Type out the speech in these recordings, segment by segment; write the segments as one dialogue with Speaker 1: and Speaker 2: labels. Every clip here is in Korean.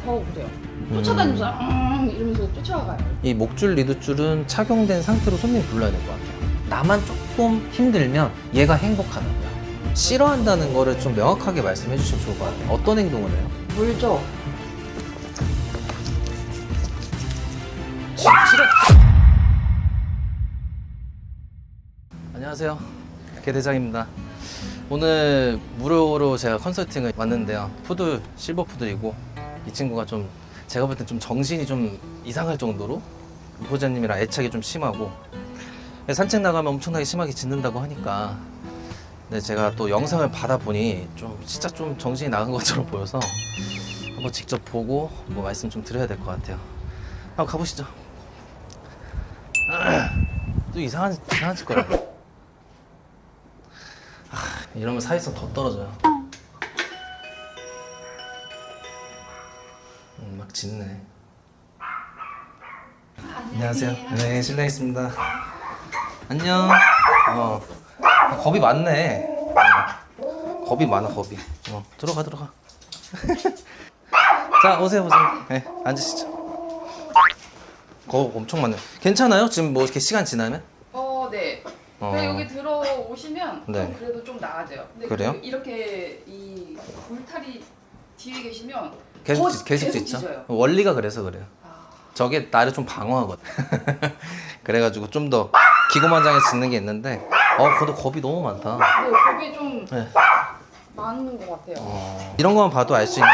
Speaker 1: 더 그래요. 쫓아다니면서 이러면서 쫓아가요.
Speaker 2: 이 목줄, 리드줄은 착용된 상태로 손님 불러야 될 것 같아요. 나만 조금 힘들면 얘가 행복하다고요. 싫어한다는 거를 좀 명확하게 말씀해 주시면 좋을 것 같아요. 어떤 행동을 해요?
Speaker 1: 물죠.
Speaker 2: 싫어. 안녕하세요. 개 대장입니다. 오늘 무료로 제가 컨설팅을 왔는데요. 푸들, 실버 푸들이고 이 친구가 좀 제가 볼 땐 좀 정신이 좀 이상할 정도로 보호자님이랑 애착이 좀 심하고 산책 나가면 엄청나게 심하게 짖는다고 하니까 근데 제가 또 영상을 받아보니 좀 진짜 좀 정신이 나간 것처럼 보여서 한번 직접 보고 뭐 말씀 좀 드려야 될 것 같아요. 한번 가보시죠. 또 이상한 짓 거야. 이러면 사회성 더 떨어져요. 막 짖네. 안녕하세요. 네, 실례했습니다. 안녕. 겁이 많네. 겁이 많아, 겁이. 들어가. 자, 오세요. 네, 앉으시죠. 겁 엄청 많네. 괜찮아요? 지금 뭐 이렇게 시간 지나면?
Speaker 1: 네. 그래 여기 들어오시면
Speaker 2: 네.
Speaker 1: 좀 그래도 좀 나아져요. 근데
Speaker 2: 그래요?
Speaker 1: 이렇게 이 울타리 뒤에 계시면
Speaker 2: 계속
Speaker 1: 계속
Speaker 2: 짖죠?
Speaker 1: 짖어요.
Speaker 2: 원리가 그래서 그래요.
Speaker 1: 아,
Speaker 2: 저게 나를 좀 방어하거든. 그래가지고 좀 더 기고만장해 짖는 게 있는데 그래도 겁이 너무 많다.
Speaker 1: 근데 겁이 좀
Speaker 2: 네.
Speaker 1: 많은 것 같아요.
Speaker 2: 이런 거만 봐도 알 수 있는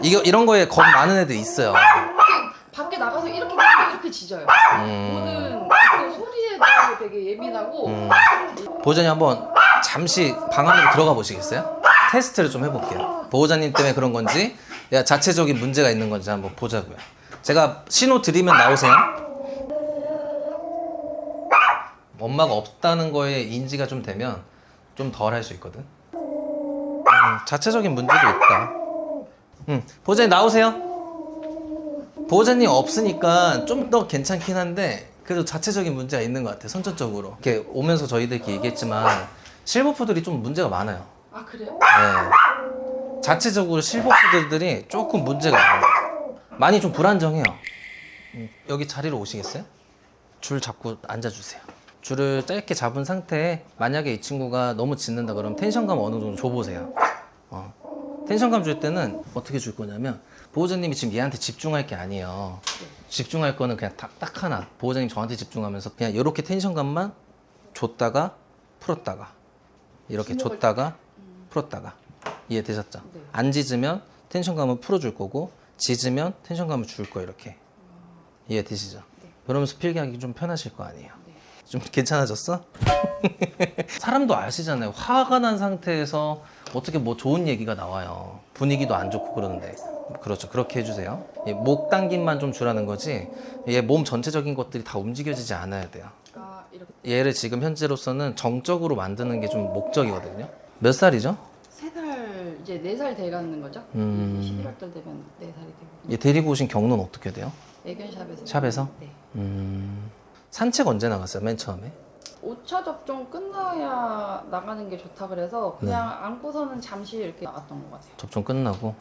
Speaker 2: 게 이런 거에 겁 많은 애들 있어요.
Speaker 1: 이렇게 밖에 나가서 이렇게 짖어요. 모든 그 소리에도 되게 예민하고
Speaker 2: 보호자님 한번 잠시 방 안으로 들어가 보시겠어요? 테스트를 좀 해볼게요. 보호자님 때문에 그런 건지 내가 자체적인 문제가 있는 건지 한번 보자고요. 제가 신호 드리면 나오세요. 엄마가 없다는 거에 인지가 좀 되면 좀 덜 할 수 있거든. 자체적인 문제도 있다. 보호자님 나오세요. 보호자님 없으니까 좀 더 괜찮긴 한데 그래도 자체적인 문제가 있는 것 같아요. 선천적으로 이렇게 오면서 저희들끼리 얘기했지만 실버푸들이 좀 문제가 많아요.
Speaker 1: 아 그래요?
Speaker 2: 네. 자체적으로 실버푸들들이 조금 문제가 많아요. 많이 좀 불안정해요. 여기 자리로 오시겠어요? 줄 잡고 앉아주세요. 줄을 짧게 잡은 상태에 만약에 이 친구가 너무 짖는다 그러면 텐션감 어느 정도 줘보세요. 텐션감 줄 때는 어떻게 줄 거냐면 보호자님이 지금 얘한테 집중할 게 아니에요. 집중할 거는 그냥 딱 하나. 보호자님 저한테 집중하면서 그냥 이렇게 텐션감만 줬다가 풀었다가 이렇게 줬다가 풀었다가 이해되셨죠?
Speaker 1: 네.
Speaker 2: 안 짖으면 텐션감을 풀어줄 거고 짖으면 텐션감을 줄 거예요. 이렇게 이해되시죠?
Speaker 1: 네.
Speaker 2: 그러면서 필기하기 좀 편하실 거 아니에요.
Speaker 1: 네.
Speaker 2: 좀 괜찮아졌어? 사람도 아시잖아요. 화가 난 상태에서 어떻게 뭐 좋은 얘기가 나와요. 분위기도 안 좋고 그러는데. 그렇죠. 그렇게 해주세요. 목 당김만 좀 주라는 거지 얘 몸 전체적인 것들이 다 움직여지지 않아야 돼요.
Speaker 1: 아 이렇게
Speaker 2: 얘를 지금 현재로서는 정적으로 만드는 게 좀 목적이거든요. 몇 살이죠?
Speaker 1: 3살 이제 4살 돼가는 거죠? 11월 달 되면 4살이 되고.
Speaker 2: 얘 데리고 오신 경로는 어떻게 돼요?
Speaker 1: 애견샵에서.
Speaker 2: 샵에서?
Speaker 1: 네.
Speaker 2: 산책 언제 나갔어요? 맨 처음에?
Speaker 1: 5차 접종 끝나야 나가는 게 좋다 그래서 그냥 안고서는 잠시 이렇게 나갔던 것 같아요.
Speaker 2: 접종 끝나고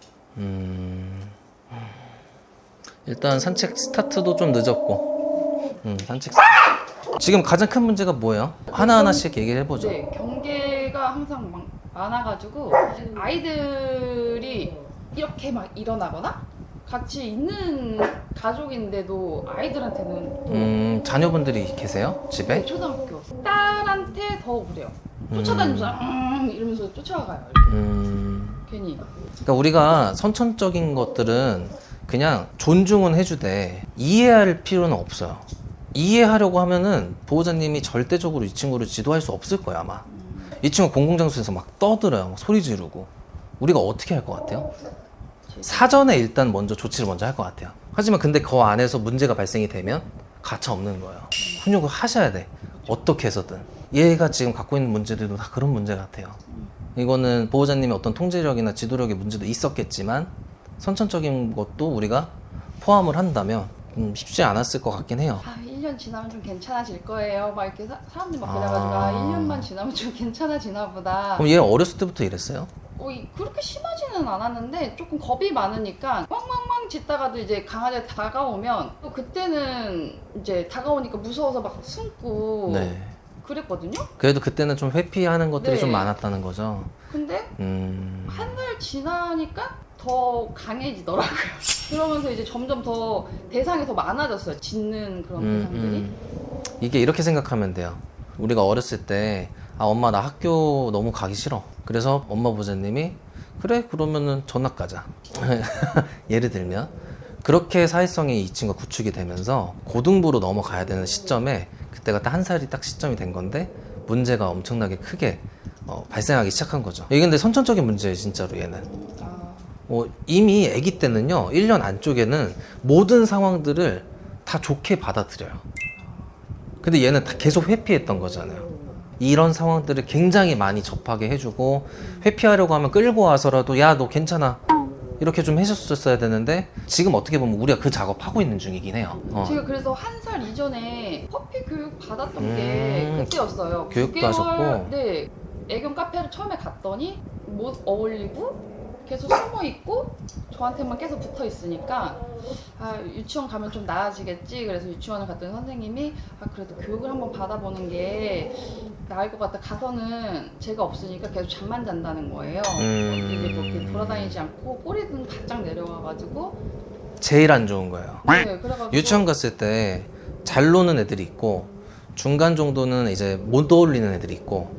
Speaker 2: 일단 산책 스타트도 좀 늦었고 산책 스타트. 지금 가장 큰 문제가 뭐예요? 하나하나씩 얘기를 해보죠.
Speaker 1: 네, 경계가 항상 많아가지고 아이들이 이렇게 막 일어나거나 같이 있는 가족인데도 아이들한테는 또
Speaker 2: 자녀분들이 계세요? 집에?
Speaker 1: 초등학교 딸한테 더 그래요. 쫓아다니면서 이러면서 쫓아가요. 괜히.
Speaker 2: 그러니까 우리가 선천적인 것들은 그냥 존중은 해주되 이해할 필요는 없어요. 이해하려고 하면은 보호자님이 절대적으로 이 친구를 지도할 수 없을 거야 아마. 이 친구 공공장소에서 막 떠들어요. 막 소리 지르고. 우리가 어떻게 할 것 같아요? 사전에 일단 먼저 조치를 먼저 할 것 같아요. 하지만 근데 그 안에서 문제가 발생이 되면 가차 없는 거예요. 훈육을 하셔야 돼. 어떻게 해서든. 얘가 지금 갖고 있는 문제들도 다 그런 문제 같아요. 이거는 보호자님의 어떤 통제력이나 지도력의 문제도 있었겠지만 선천적인 것도 우리가 포함을 한다면 쉽지 않았을 것 같긴 해요.
Speaker 1: 1년 지나면 좀 괜찮아질 거예요. 막 이렇게 사람들이 막 그래가지고 1년만 지나면 좀 괜찮아지나 보다.
Speaker 2: 그럼 얘 어렸을 때부터 이랬어요?
Speaker 1: 그렇게 심하지는 않았는데 조금 겁이 많으니까 왕왕왕 짖다가도 이제 강아지가 다가오면 또 그때는 이제 다가오니까 무서워서 막 숨고
Speaker 2: 네.
Speaker 1: 그랬거든요.
Speaker 2: 그래도 그때는 좀 회피하는 것들이
Speaker 1: 네.
Speaker 2: 좀 많았다는 거죠.
Speaker 1: 근데 한 달 지나니까 더 강해지더라고요. 그러면서 이제 점점 더 대상이 더 많아졌어요. 짖는 그런 대상들이.
Speaker 2: 이게 이렇게 생각하면 돼요. 우리가 어렸을 때 엄마 나 학교 너무 가기 싫어. 그래서 엄마 보호자님이 그래 그러면은 전학 가자. 예를 들면 그렇게 사회성이 이 친구가 구축이 되면서 고등부로 넘어가야 되는 시점에 그때가 딱 한 살이 딱 시점이 된 건데 문제가 엄청나게 크게 발생하기 시작한 거죠. 이게 근데 선천적인 문제예요 진짜로 얘는. 이미 아기 때는요 1년 안쪽에는 모든 상황들을 다 좋게 받아들여요. 근데 얘는 다 계속 회피했던 거잖아요. 이런 상황들을 굉장히 많이 접하게 해주고 회피하려고 하면 끌고 와서라도 야 너 괜찮아 이렇게 좀 해줬었어야 되는데 지금 어떻게 보면 우리가 그 작업하고 있는 중이긴 해요.
Speaker 1: 제가 그래서 한 살 이전에 퍼피 교육 받았던 게 그때였어요.
Speaker 2: 교육도
Speaker 1: 9개월,
Speaker 2: 하셨고.
Speaker 1: 네. 애견 카페를 처음에 갔더니 못 어울리고 계속 숨어 있고 저한테만 계속 붙어 있으니까 유치원 가면 좀 나아지겠지. 그래서 유치원을 갔더니 선생님이 그래도 교육을 한번 받아보는 게 나을 것 같다. 가서는 제가 없으니까 계속 잠만 잔다는 거예요. 이게 뭐 이렇게 돌아다니지 않고 꼬리는 바짝 내려와가지고
Speaker 2: 제일 안 좋은 거예요.
Speaker 1: 네, 그래가지고
Speaker 2: 유치원 갔을 때 잘 노는 애들이 있고 중간 정도는 이제 못 어울리는 애들이 있고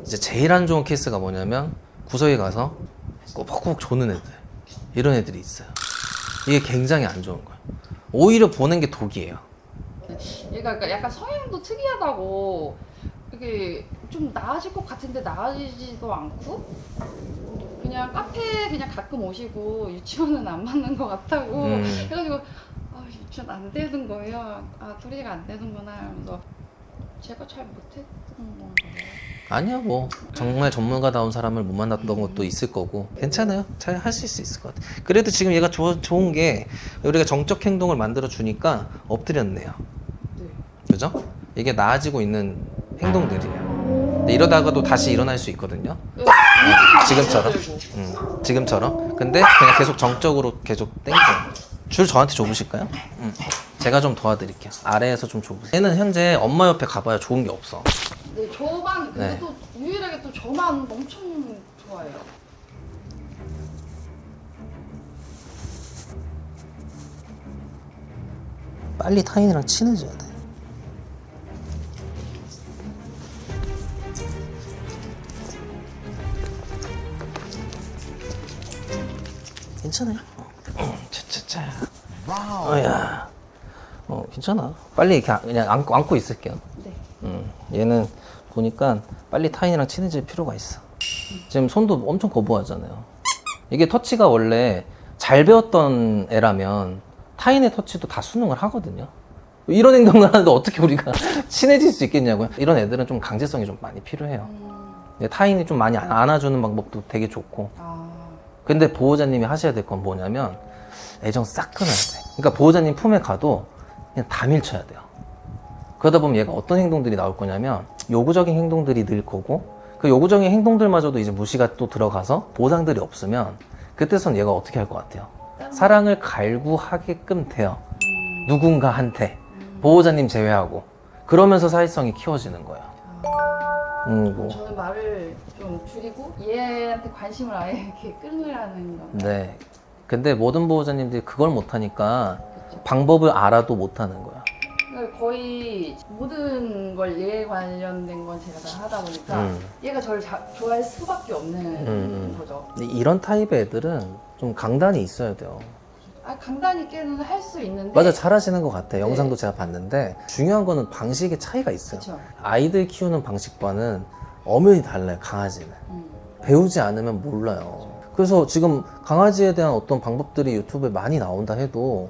Speaker 2: 이제 제일 안 좋은 케이스가 뭐냐면 구석에 가서 꼬박꼬박 조는 애들 이런 애들이 있어요. 이게 굉장히 안 좋은 거예요. 오히려 보는 게 독이에요.
Speaker 1: 얘가 그러니까 약간 성향도 특이하다고 이게 좀 나아질 것 같은데 나아지지도 않고 그냥 카페 그냥 가끔 오시고 유치원은 안 맞는 것 같다고 해가지고 유치원 안 되는 거예요. 둘이가 안 되는구나 하면서 제가 잘 못했던 건가요?
Speaker 2: 아니야 뭐 정말 전문가다운 사람을 못 만났던 것도 있을 거고 괜찮아요. 잘 하실 수 있을 것 같아. 그래도 지금 얘가 좋은 게 우리가 정적 행동을 만들어 주니까 엎드렸네요.
Speaker 1: 네.
Speaker 2: 그죠? 이게 나아지고 있는 행동들이에요. 근데 이러다가도 다시 일어날 수 있거든요. 지금처럼. 지금처럼. 근데 그냥 계속 정적으로 계속 땡겨요. 줄 저한테 좁으실까요? 제가 좀 도와드릴게요. 아래에서 좀 좁으세요. 얘는 현재 엄마 옆에 가봐야 좋은 게 없어.
Speaker 1: 네, 저만 근데
Speaker 2: 네.
Speaker 1: 또 유일하게 또 저만 엄청 좋아해요.
Speaker 2: 빨리 타인이랑 친해져야 돼. 괜찮아요. 차차차. 어야. 괜찮아. 빨리 이렇게 그냥 안고 있을게요.
Speaker 1: 네.
Speaker 2: 얘는 보니까 빨리 타인이랑 친해질 필요가 있어. 지금 손도 엄청 거부하잖아요. 이게 터치가 원래 잘 배웠던 애라면 타인의 터치도 다 수능을 하거든요. 이런 행동을 하는데 어떻게 우리가 친해질 수 있겠냐고요. 이런 애들은 좀 강제성이 좀 많이 필요해요. 타인이 좀 많이 안아주는 방법도 되게 좋고. 근데 보호자님이 하셔야 될 건 뭐냐면 애정 싹 끊어야 돼. 그러니까 보호자님 품에 가도 그냥 다 밀쳐야 돼요. 그러다 보면 얘가 어떤 행동들이 나올 거냐면 요구적인 행동들이 늘 거고 그 요구적인 행동들마저도 이제 무시가 또 들어가서 보상들이 없으면 그때선 얘가 어떻게 할 것 같아요? 사랑을 갈구하게끔 돼요. 누군가한테 보호자님 제외하고 그러면서 사회성이 키워지는 거예요. 뭐.
Speaker 1: 저는 말을 좀 줄이고 얘한테 관심을 아예 이렇게 끌으라는 거.
Speaker 2: 네. 근데 모든 보호자님들이 그걸 못하니까
Speaker 1: 그렇죠.
Speaker 2: 방법을 알아도 못하는 거야.
Speaker 1: 그러니까 거의 모든 걸 얘 관련된 건 제가 다 하다 보니까 얘가 저를 좋아할 수밖에 없는 거죠.
Speaker 2: 근데 이런 타입의 애들은 좀 강단이 있어야 돼요.
Speaker 1: 강단 있게는 할 수 있는데.
Speaker 2: 맞아, 잘하시는 것 같아.
Speaker 1: 네.
Speaker 2: 영상도 제가 봤는데 중요한 거는 방식의 차이가 있어요.
Speaker 1: 그쵸.
Speaker 2: 아이들 키우는 방식과는 엄연히 달라요. 강아지는 배우지 않으면 몰라요. 그래서 지금 강아지에 대한 어떤 방법들이 유튜브에 많이 나온다 해도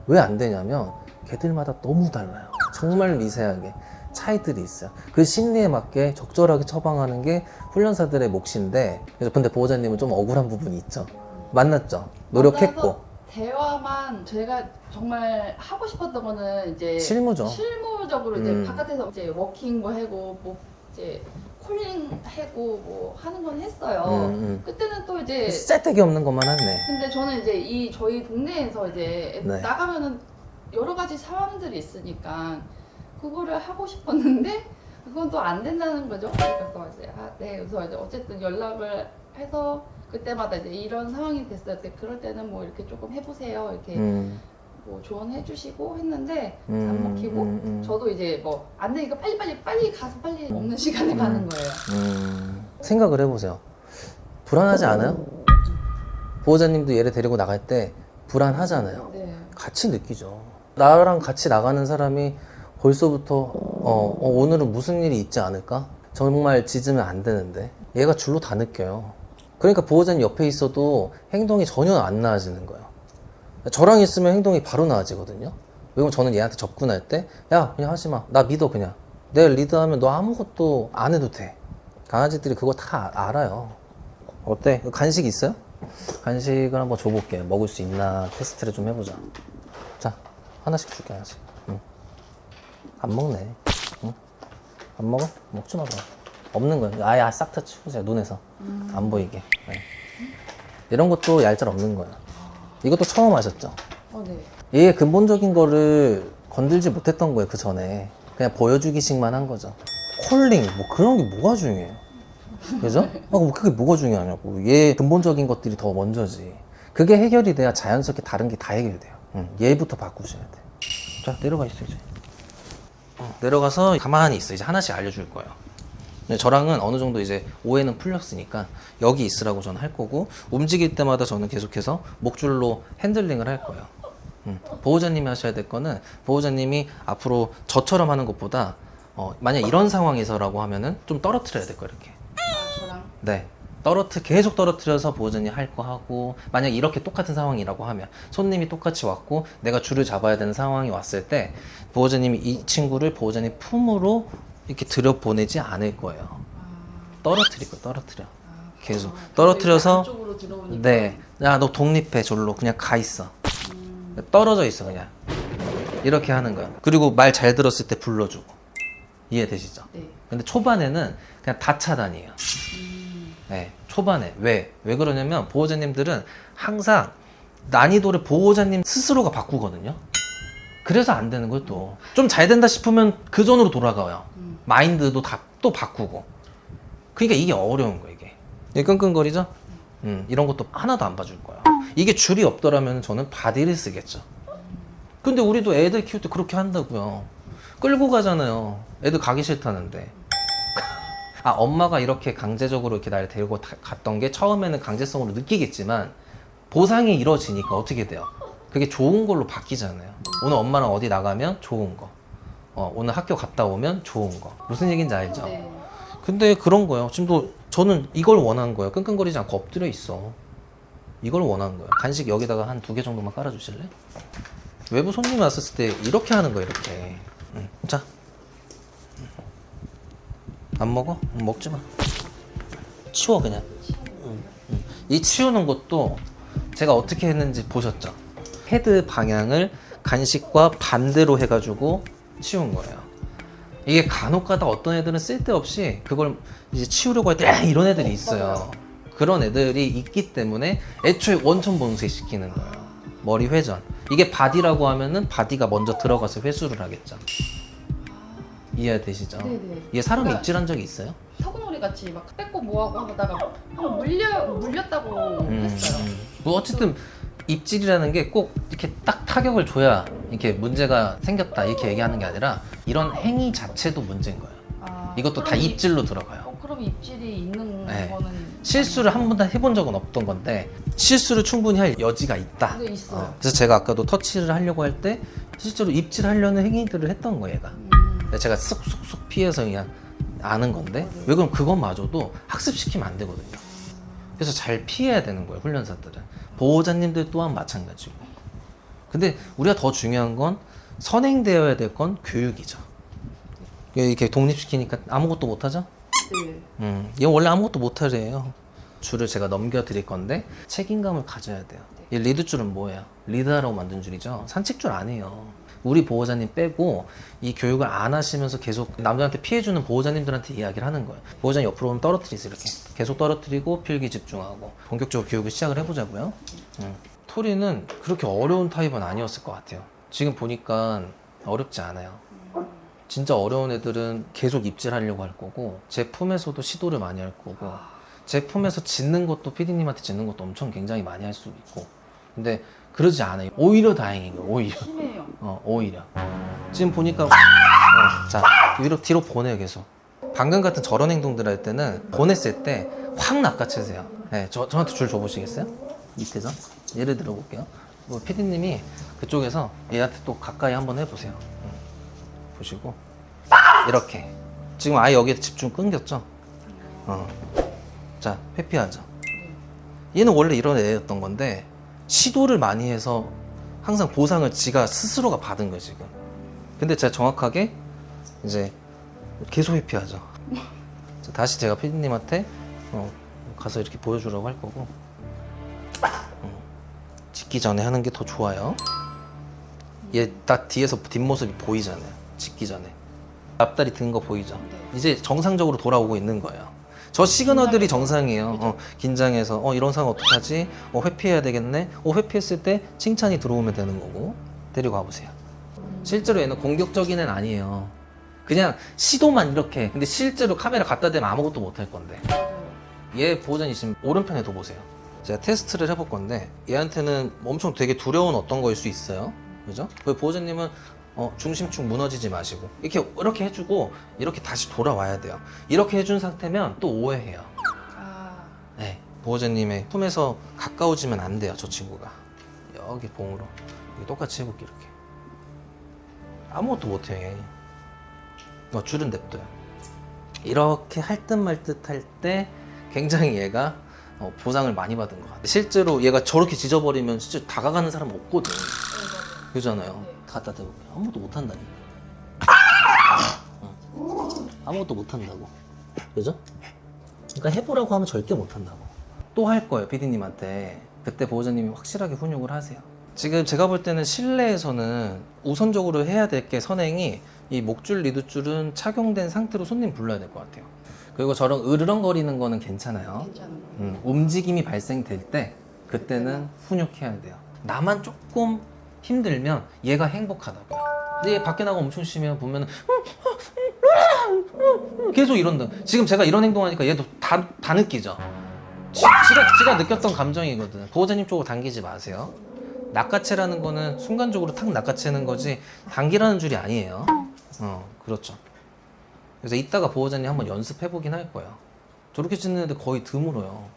Speaker 2: 왜 안 되냐면 개들마다 너무 달라요. 정말 미세하게 차이들이 있어요. 그 심리에 맞게 적절하게 처방하는 게 훈련사들의 몫인데, 그래서 근데 보호자님은 좀 억울한 부분이 있죠. 만났죠. 노력했고.
Speaker 1: 대화만 제가 정말 하고 싶었던 거는 이제
Speaker 2: 실무죠.
Speaker 1: 실무적으로 이제 바깥에서 이제 워킹 뭐 하고 뭐 이제 콜링하고 뭐 하는 건 했어요. 그때는 또 이제
Speaker 2: 쓸데기 없는 것만 하네.
Speaker 1: 근데 저는 이제 이 저희 동네에서 이제
Speaker 2: 네.
Speaker 1: 나가면은 여러 가지 상황들이 있으니까 그거를 하고 싶었는데 그건 또 안 된다는 거죠. 그래서 이제 네, 그래서 이제 어쨌든 연락을 해서 그때마다 이제 이런 상황이 됐을 때 그럴 때는 뭐 이렇게 조금 해보세요 이렇게 뭐 조언해주시고 했는데 안 먹히고 저도 이제 뭐 안 되니까 빨리 가서 빨리 먹는 시간에 가는 거예요.
Speaker 2: 생각을 해보세요. 불안하지 않아요? 보호자님도 얘를 데리고 나갈 때 불안하잖아요.
Speaker 1: 네.
Speaker 2: 같이 느끼죠. 나랑 같이 나가는 사람이 벌써부터 오늘은 무슨 일이 있지 않을까? 정말 짖으면 안 되는데 얘가 줄로 다 느껴요. 그러니까 보호자님 옆에 있어도 행동이 전혀 안 나아지는 거예요. 저랑 있으면 행동이 바로 나아지거든요. 왜냐면 저는 얘한테 접근할 때 야 그냥 하지마, 나 믿어, 그냥 내가 리드하면 너 아무것도 안 해도 돼. 강아지들이 그거 다 알아요. 어때? 간식 있어요? 간식을 한번 줘볼게. 먹을 수 있나 테스트를 좀 해보자. 자, 하나씩 줄게. 하나씩. 응. 안 먹네. 응? 안 먹어? 먹지 마. 없는 거야. 아예 싹 다 치우세요. 눈에서 안 보이게. 네. 이런 것도 얄짤 없는 거야. 이것도 처음 하셨죠?
Speaker 1: 네.
Speaker 2: 얘의 근본적인 거를 건들지 못했던 거예요. 그 전에 그냥 보여주기식만 한 거죠. 콜링 뭐 그런 게 뭐가 중요해요? 그죠? 뭐 그게 뭐가 중요하냐고. 얘 근본적인 것들이 더 먼저지. 그게 해결이 돼야 자연스럽게 다른 게 다 해결돼요. 얘부터 바꾸셔야 돼. 자, 내려가 있어 이제. 내려가서 가만히 있어. 이제 하나씩 알려줄 거예요. 근데 저랑은 어느 정도 이제 오해는 풀렸으니까 여기 있으라고 저는 할 거고, 움직일 때마다 저는 계속해서 목줄로 핸들링을 할 거예요. 보호자님이 하셔야 될 거는, 보호자님이 앞으로 저처럼 하는 것보다 만약 이런 상황에서라고 하면은 좀 떨어뜨려야 될 거예요. 이렇게.
Speaker 1: 저랑
Speaker 2: 네. 계속 떨어뜨려서 보호자님 할 거 하고, 만약 이렇게 똑같은 상황이라고 하면, 손님이 똑같이 왔고 내가 줄을 잡아야 되는 상황이 왔을 때 보호자님이 이 친구를 보호자님 품으로 이렇게 들여보내지 않을 거예요. 떨어뜨릴 거예요. 떨어뜨려. 계속 떨어뜨려서,
Speaker 1: 쪽으로 들어오니까.
Speaker 2: 네, 야 너 독립해. 졸로 그냥 가 있어. 떨어져 있어 그냥. 이렇게 하는 거야. 그리고 말 잘 들었을 때 불러주고. 이해되시죠?
Speaker 1: 네.
Speaker 2: 근데 초반에는 그냥 다 차단이에요. 네, 초반에. 왜 그러냐면 보호자님들은 항상 난이도를 보호자님 스스로가 바꾸거든요. 그래서 안 되는 거예요. 또 좀 잘 된다 싶으면 그 전으로 돌아가요. 마인드도 다 또 바꾸고. 그러니까 이게 어려운 거예요. 이게 끙끙거리죠? 이런 것도 하나도 안 봐줄 거예요. 이게 줄이 없더라면 저는 바디를 쓰겠죠. 근데 우리도 애들 키울 때 그렇게 한다고요. 끌고 가잖아요. 애들 가기 싫다는데. 엄마가 이렇게 강제적으로 이렇게 나를 데리고 갔던 게 처음에는 강제성으로 느끼겠지만 보상이 이루어지니까 어떻게 돼요? 그게 좋은 걸로 바뀌잖아요. 오늘 엄마랑 어디 나가면 좋은 거, 오늘 학교 갔다 오면 좋은 거. 무슨 얘기인지 알죠?
Speaker 1: 네.
Speaker 2: 근데 그런 거예요. 지금도 저는 이걸 원한 거예요. 끙끙거리지 않고 엎드려 있어. 이걸 원하는 거예요. 간식 여기다가 한 2개 정도만 깔아주실래? 외부 손님이 왔을 때 이렇게 하는 거예요. 이렇게. 자. 안 먹어? 먹지 마. 치워 그냥. 이 치우는 것도 제가 어떻게 했는지 보셨죠? 헤드 방향을 간식과 반대로 해가지고 치운 거예요. 이게 간혹가다 어떤 애들은 쓸데없이 그걸 이제 치우려고 할 때 이런 애들이 있어요. 그런 애들이 있기 때문에 애초에 원천 봉쇄시키는 거예요. 머리 회전. 이게 바디라고 하면은 바디가 먼저 들어가서 회수를 하겠죠. 이해되시죠?
Speaker 1: 네네.
Speaker 2: 이게 사람이
Speaker 1: 그러니까
Speaker 2: 입질한 적이 있어요?
Speaker 1: 사고놀이 같이 막 뺏고 뭐하고 하다가 한번 물렸다고 했어요.
Speaker 2: 뭐 어쨌든 입질이라는 게 꼭 이렇게 딱 타격을 줘야 이렇게 문제가 생겼다 이렇게 얘기하는 게 아니라 이런 행위 자체도 문제인 거예요. 이것도 다
Speaker 1: 그럼
Speaker 2: 입질로 들어가요.
Speaker 1: 그럼 입질이 있는
Speaker 2: 네.
Speaker 1: 거는
Speaker 2: 실수를 한 번도 해본 적은 없던 건데 실수를 충분히 할 여지가 있다.
Speaker 1: 네, 있어요.
Speaker 2: 그래서 제가 아까도 터치를 하려고 할 때 실제로 입질하려는 행위들을 했던 거예요, 얘가. 제가 쏙쏙쏙 피해서 그냥 아는 건데 왜 그럼 그것마저도 학습시키면 안 되거든요. 그래서 잘 피해야 되는 거예요, 훈련사들은. 보호자님들 또한 마찬가지고. 근데 우리가 더 중요한 건 선행되어야 될 건 교육이죠. 이렇게 독립시키니까 아무것도 못하죠?
Speaker 1: 네.
Speaker 2: 얘 원래 아무것도 못하래요. 줄을 제가 넘겨드릴 건데 책임감을 가져야 돼요. 이 리드줄은 뭐예요? 리드하라고 만든 줄이죠. 산책줄 아니에요. 우리 보호자님 빼고 이 교육을 안 하시면서 계속 남들한테 피해주는 보호자님들한테 이야기를 하는 거예요. 보호자님 옆으로 오면 떨어뜨리세요. 이렇게 계속 떨어뜨리고 필기 집중하고 본격적으로 교육을 시작을 해보자고요. 토리는 그렇게 어려운 타입은 아니었을 것 같아요. 지금 보니까 어렵지 않아요. 진짜 어려운 애들은 계속 입질하려고 할 거고 제 품에서도 시도를 많이 할 거고 제 품에서 짖는 것도 PD님한테 짖는 것도 엄청 굉장히 많이 할 수 있고 근데 그러지 않아요. 오히려 다행인 거예요. 오히려.
Speaker 1: 심해요.
Speaker 2: 오히려. 지금 보니까 자 위로 뒤로 보내요 계속. 방금 같은 저런 행동들 할 때는 보냈을 때 확 낚아채세요. 네, 저한테 줄 줘보시겠어요? 밑에서 예를 들어 볼게요. 뭐 PD님이 그쪽에서 얘한테 또 가까이 한번 해보세요. 보시고 이렇게 지금 아예 여기에 집중 끊겼죠? 자 회피하죠. 얘는 원래 이런 애였던 건데 시도를 많이 해서 항상 보상을 지가 스스로가 받은 거예요 지금. 근데 제가 정확하게 이제 계속 회피하죠. 자, 다시 제가 피디님한테 가서 이렇게 보여주라고 할 거고 짖기 전에 하는 게 더 좋아요. 얘 딱 뒤에서 뒷모습이 보이잖아요. 짖기 전에 앞다리 든 거 보이죠?
Speaker 1: 네.
Speaker 2: 이제 정상적으로 돌아오고 있는 거예요. 저 시그널들이 정상이에요. 긴장해서 이런 상황 어떡하지? 회피해야 되겠네? 회피했을 때 칭찬이 들어오면 되는 거고 데리고 와보세요. 실제로 얘는 공격적인 애는 아니에요. 그냥 시도만 이렇게. 근데 실제로 카메라 갖다 대면 아무것도 못 할 건데 얘 보호자님 오른편에 둬보세요. 제가 테스트를 해볼 건데 얘한테는 엄청 되게 두려운 어떤 거일 수 있어요. 그죠? 그 보호자님은 중심축 무너지지 마시고 이렇게 해주고 이렇게 다시 돌아와야 돼요. 이렇게 해준 상태면 또 오해해요. 네, 보호자님의 품에서 가까워지면 안 돼요. 저 친구가 여기 봉으로 똑같이 해볼게. 이렇게 아무것도 못해. 줄은 냅둬요. 이렇게 할 듯 말 듯 할 때 굉장히 얘가 보상을 많이 받은 것 같아요. 실제로 얘가 저렇게 짖어버리면 진짜 다가가는 사람 없거든. 그러잖아요.
Speaker 1: 네.
Speaker 2: 갖다 대고 아무것도 못한다니까. 아무것도 못한다고. 그죠? 그러니까 해보라고 하면 절대 못한다고. 또 할 거예요 피디님한테. 그때 보호자님이 확실하게 훈육을 하세요. 지금 제가 볼 때는 실내에서는 우선적으로 해야 될 게 선행이 이 목줄 리드줄은 착용된 상태로 손님 불러야 될 것 같아요. 그리고 저런 으르렁거리는 거는 괜찮아요.
Speaker 1: 괜찮아요.
Speaker 2: 움직임이 발생될 때 그때는 훈육해야 돼요. 나만 조금 힘들면 얘가 행복하다고요. 근데 얘 밖에 나가 엄청 심해요. 보면은 계속 이런다. 지금 제가 이런 행동하니까 얘도 다 느끼죠. 지가 느꼈던 감정이거든. 보호자님 쪽으로 당기지 마세요. 낚아채라는 거는 순간적으로 탁 낚아채는 거지 당기라는 줄이 아니에요. 그렇죠. 그래서 이따가 보호자님 한번 연습해보긴 할 거예요. 저렇게 짖는 애들 거의 드물어요.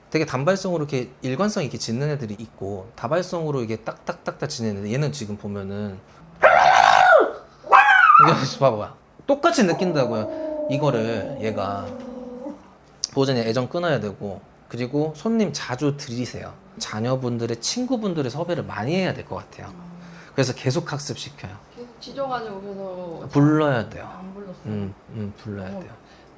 Speaker 2: 되게 단발성으로 이렇게 일관성 있게 짖는 애들이 있고 다발성으로 이게 딱딱딱딱 짖는 애들. 얘는 지금 보면은 이게 봐봐. 똑같이 느낀다고요. 이거를 얘가 보호자님 애정 끊어야 되고 그리고 손님 자주 들이세요. 자녀분들의 친구분들의 섭외를 많이 해야 될 것 같아요. 그래서 계속 학습시켜요.
Speaker 1: 계속 짖어가지고 그래서
Speaker 2: 불러야 돼요.
Speaker 1: 안 불렀어요.
Speaker 2: 불러야 돼요.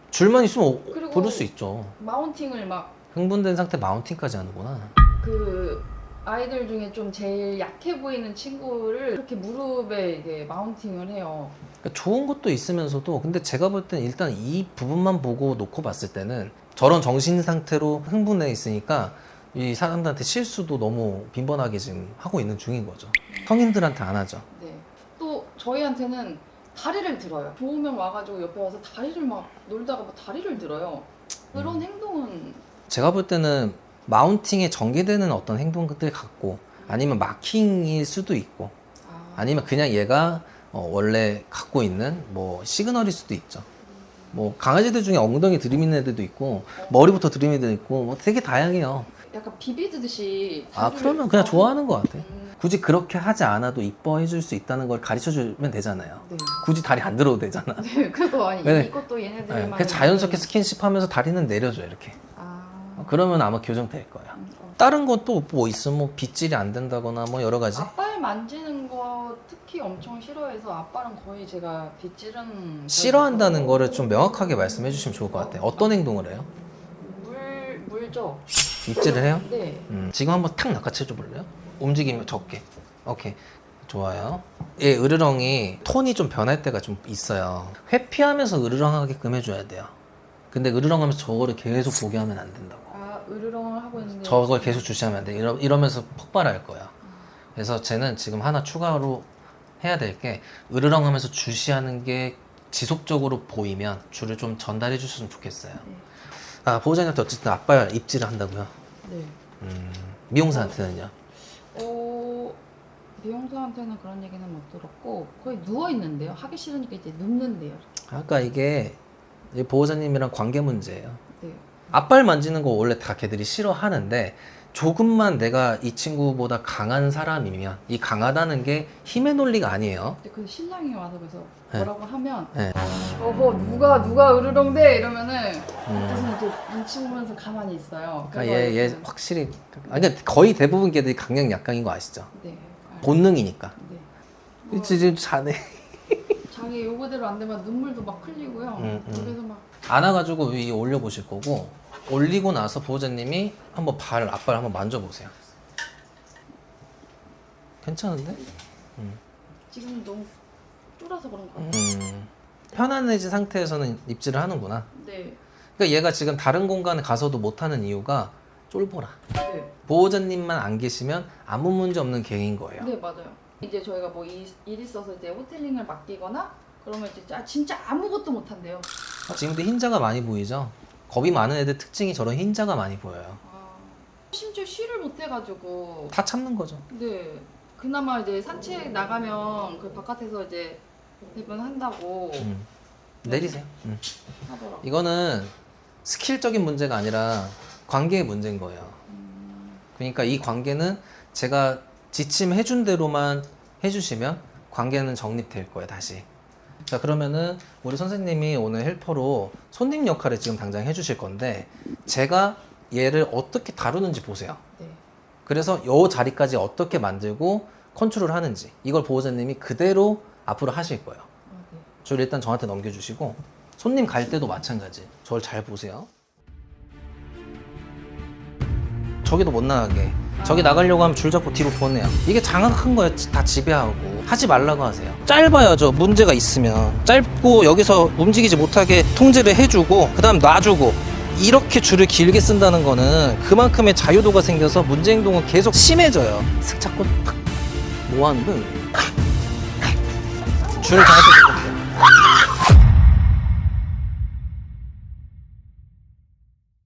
Speaker 2: 줄만 있으면
Speaker 1: 그리고
Speaker 2: 부를 수 있죠.
Speaker 1: 마운팅을 막
Speaker 2: 흥분된 상태 마운팅까지 하는구나.
Speaker 1: 그 아이들 중에 좀 제일 약해 보이는 친구를 이렇게 무릎에 이게 마운팅을 해요.
Speaker 2: 그러니까 좋은 것도 있으면서도 근데 제가 볼 때는 일단 이 부분만 보고 놓고 봤을 때는 저런 정신 상태로 흥분해 있으니까 이 사람들한테 실수도 너무 빈번하게 지금 하고 있는 중인 거죠. 성인들한테 안 하죠.
Speaker 1: 네. 또 저희한테는 다리를 들어요. 좋으면 와가지고 옆에 와서 다리를 막 놀다가 막 다리를 들어요. 그런 행동은
Speaker 2: 제가 볼 때는 마운팅에 전개되는 어떤 행동들 같고 아니면 마킹일 수도 있고 아니면 그냥 얘가 원래 갖고 있는 뭐 시그널일 수도 있죠. 뭐 강아지들 중에 엉덩이 들이미는 애들도 있고 머리부터 들이미는 애도 있고 뭐 되게 다양해요.
Speaker 1: 약간 비비듯이
Speaker 2: 그러면 그냥 좋아하는 것 같아. 굳이 그렇게 하지 않아도 이뻐해 줄 수 있다는 걸 가르쳐 주면 되잖아요.
Speaker 1: 네.
Speaker 2: 굳이 다리 안 들어도 되잖아.
Speaker 1: 네, 그래서 아니
Speaker 2: 네.
Speaker 1: 이것도 얘네들이
Speaker 2: 그냥 자연스럽게 스킨십 하면서 다리는 내려줘 이렇게. 그러면 아마 교정될 거예요. 다른 것도 뭐 있으면 뭐 빗질이 안 된다거나 뭐 여러 가지.
Speaker 1: 아빠를 만지는 거 특히 엄청 싫어해서 아빠는 거의 제가 빗질은
Speaker 2: 싫어한다는 거를 좀 명확하게 말씀해 주시면 좋을 것 같아요. 어떤 행동을 해요?
Speaker 1: 물죠.
Speaker 2: 입질을 해요?
Speaker 1: 네.
Speaker 2: 지금 한번 탁 낚아채 줘 볼래요? 움직이면 적게. 오케이. 좋아요. 이 으르렁이 톤이 좀 변할 때가 좀 있어요. 회피하면서 으르렁하게끔 해줘야 돼요. 근데 으르렁하면서 저거를 계속 보게 하면 안 된다고.
Speaker 1: 아 으르렁을 하고 있는데
Speaker 2: 저걸 계속 주시하면 안 돼. 이러면서 폭발할 거야. 그래서 쟤는 지금 하나 추가로 해야 될 게 으르렁하면서 주시하는 게 지속적으로 보이면 줄을 좀 전달해 주셨으면 좋겠어요.
Speaker 1: 네.
Speaker 2: 아, 보호자님한테 어쨌든 앞발 입질을 한다고요?
Speaker 1: 네.
Speaker 2: 미용사한테는요?
Speaker 1: 미용사한테는 그런 얘기는 못 들었고 거의 누워 있는데요. 하기 싫으니까 이제 눕는데요.
Speaker 2: 아까 이게 보호자님이랑 관계 문제예요.
Speaker 1: 네.
Speaker 2: 앞발 만지는 거 원래 다 걔들이 싫어하는데 조금만 내가 이 친구보다 강한 사람이면 이 강하다는 게 힘의 논리가 아니에요.
Speaker 1: 근데 그 신랑이 와서 그래서
Speaker 2: 네.
Speaker 1: 뭐라고 하면
Speaker 2: 네.
Speaker 1: 어허 누가 으르렁대 이러면은 그래서 이제 눈치 보면서 가만히 있어요.
Speaker 2: 그러니까 얘 확실히 그러니까 거의 대부분 걔들이 강약 약강인 거 아시죠?
Speaker 1: 네.
Speaker 2: 본능이니까.
Speaker 1: 네.
Speaker 2: 지금 자네
Speaker 1: 자기 요거대로 안 되면 눈물도 막 흘리고요. 그래서 막
Speaker 2: 안아가지고 위에 올려보실 거고 올리고 나서 보호자님이 한번 앞발 한번 만져보세요. 괜찮은데?
Speaker 1: 지금 너무 쫄아서 그런 거 같아요.
Speaker 2: 편안해진 상태에서는 입질을 하는구나.
Speaker 1: 네.
Speaker 2: 그러니까 얘가 지금 다른 공간에 가서도 못하는 이유가 쫄보라.
Speaker 1: 네.
Speaker 2: 보호자님만 안 계시면 아무 문제 없는 개인 거예요.
Speaker 1: 네 맞아요. 이제 저희가 뭐 일 있어서 이제 호텔링을 맡기거나 그러면 이제 진짜 아무것도 못 한대요.
Speaker 2: 지금도 흰자가 많이 보이죠? 겁이 많은 애들 특징이 저런 흰자가 많이 보여요.
Speaker 1: 심지어 쉬를 못 해가지고.
Speaker 2: 다 참는 거죠.
Speaker 1: 네. 그나마 이제 산책 나가면 그 바깥에서 이제 대변 한다고
Speaker 2: 내리세요.
Speaker 1: 하더라고.
Speaker 2: 이거는 스킬적인 문제가 아니라 관계의 문제인 거예요. 그러니까 이 관계는 제가 지침해준 대로만 해주시면 관계는 정립될 거예요, 다시. 자, 그러면은 우리 선생님이 오늘 헬퍼로 손님 역할을 지금 당장 해주실 건데 제가 얘를 어떻게 다루는지 보세요.
Speaker 1: 네.
Speaker 2: 그래서 이 자리까지 어떻게 만들고 컨트롤 하는지 이걸 보호자님이 그대로 앞으로 하실 거예요.
Speaker 1: 네.
Speaker 2: 저를 일단 저한테 넘겨주시고 손님 갈 때도 마찬가지. 저를 잘 보세요. 저기도 못 나가게. 저기 나가려고 하면 줄 잡고 뒤로 보내요. 이게 장악한 거예요. 다 지배하고. 하지 말라고 하세요. 짧아야죠. 문제가 있으면. 짧고 여기서 움직이지 못하게 통제를 해주고 그 다음 놔주고 이렇게 줄을 길게 쓴다는 거는 그만큼의 자유도가 생겨서 문제 행동은 계속 심해져요. 슥 잡고 탁. 뭐 하는 거야? 줄을 저한테 주세요.